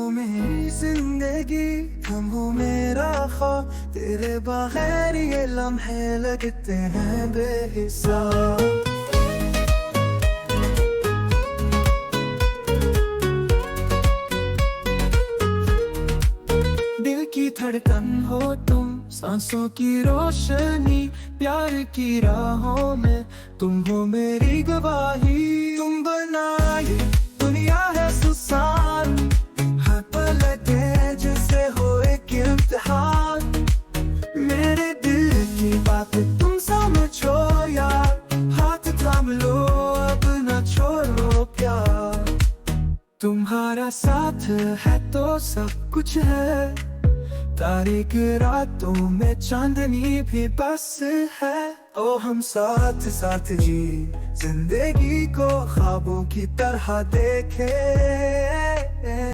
हो मेरी जिंदगी, तुम हो मेरा ख्वाब, तेरे बगैर ये लम्हे लगते हैं बेहिसाब। दिल की धड़कन हो तुम, सांसों की रोशनी, प्यार की राहों में तुम हो मेरी गवाही। तुम बनाई दुनिया है सुसान, हर पल लगे जैसे हो एक इम्तिहान। मेरे दिल की बात तुम समझो यार, हाथ थाम लो अब न छोड़ो प्यार। तुम्हारा साथ है तो सब कुछ है, तारीख रातों में चांदनी भी बस है। ओ हम साथ साथ जी जिंदगी को ख्वाबों की तरह देखे।